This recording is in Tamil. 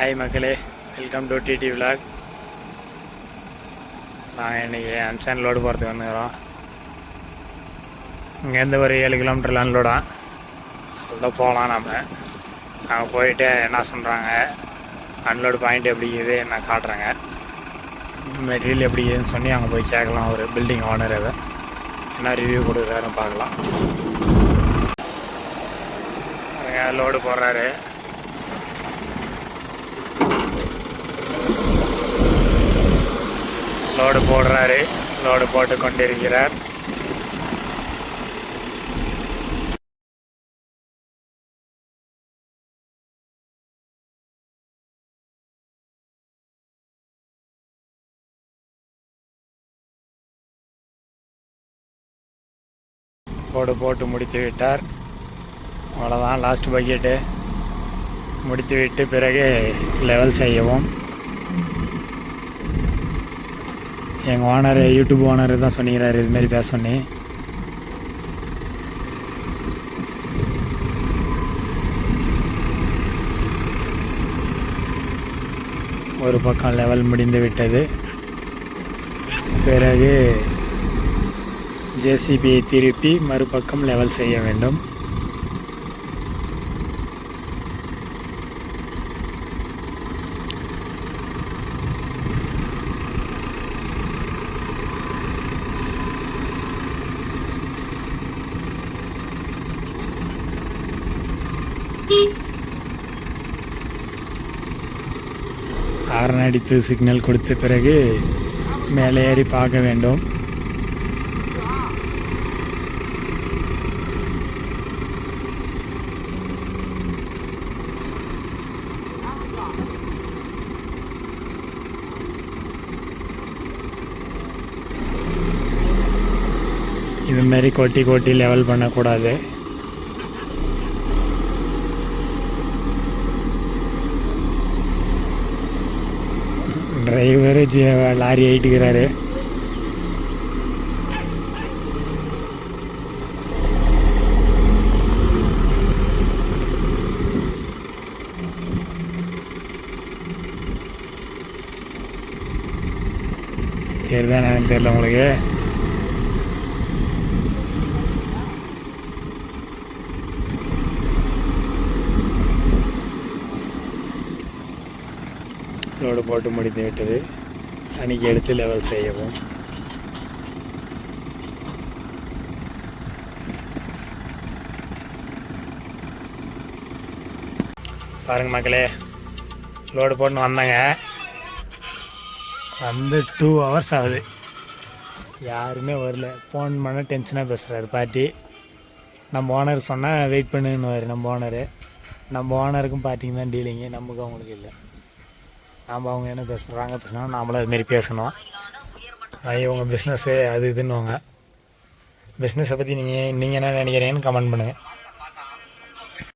ஹாய் மக்களே, வெல்கம் டு டிடி விலாக். நாங்கள் இன்றைக்கி அம்சான் லோடு போகிறதுக்கு வந்துக்கிறோம். இங்கேருந்து ஒரு 7 கிலோமீட்டர் அன்லோடாக அதுதான் போகலாம். நாங்கள் போயிட்டு என்ன சொல்கிறாங்க, அன்லோடு பாயிண்ட் எப்படி இருக்குது நான் காட்டுறேங்க, மெட்டீரியல் எப்படி இருக்குதுன்னு சொல்லி அங்கே போய் கேட்கலாம். ஒரு பில்டிங் ஓனர் என்ன ரிவ்யூ கொடுக்குறாருன்னு பார்க்கலாம். லோடு போடுறாரு. லோடு போடுறாரு, லோடு போட்டு கொண்டிருக்கிறார். லோடு போட்டு முடித்து விட்டார். அவ்வளோதான், லாஸ்ட் பக்கெட்டு முடித்து விட்டு பிறகு லெவல் செய்யவும். எங்கள் ஓனர், யூடியூப் ஓனர் தான் சொன்னிக்கிறார் இதுமாரி பேச சொன்னி. ஒரு பக்கம் லெவல் முடிந்து விட்டது. பிறகு ஜேசிபியை திருப்பி மறுபக்கம் லெவல் செய்ய வேண்டும். ஹார்ன் அடித்து சிக்னல் கொடுத்த பிறகு மேலே ஏறி பார்க்க வேண்டும். இதுமாரி கொட்டி லெவல் பண்ணக்கூடாது. டிரைவர் லாரி ஆயிட்டுக்கிறாரு. சரிதான், எனக்கு தெரியல உங்களுக்கு. லோடு போட்டு முடித்து விட்டது. சனிக்கு எடுத்து லெவல் செய்யவும். பாருங்கள் மக்களே, லோடு போட்டு வந்தாங்க. வந்து 2 hours ஆகுது, யாருமே வரல. ஃபோன் பண்ண டென்ஷனாக பேசுகிறாரு பாட்டி. நம்ம ஓனர் சொன்னால் வெயிட் பண்ணுன்னு நம்ம ஓனரு. நம்ம ஓனருக்கும் பாட்டிங்க தான் டீலிங்கு, நமக்கு அவங்களுக்கு இல்லை. நாம் அவங்க என்ன பேசுகிறாங்க பேசினா நாமளும் அதுமாரி பேசணும். இவங்க பிஸ்னஸ்ஸு அது இதுன்னுவாங்க. பிஸ்னஸை பற்றி நீங்கள் என்ன நினைக்கிறீங்கன்னு கமெண்ட் பண்ணுங்கள்.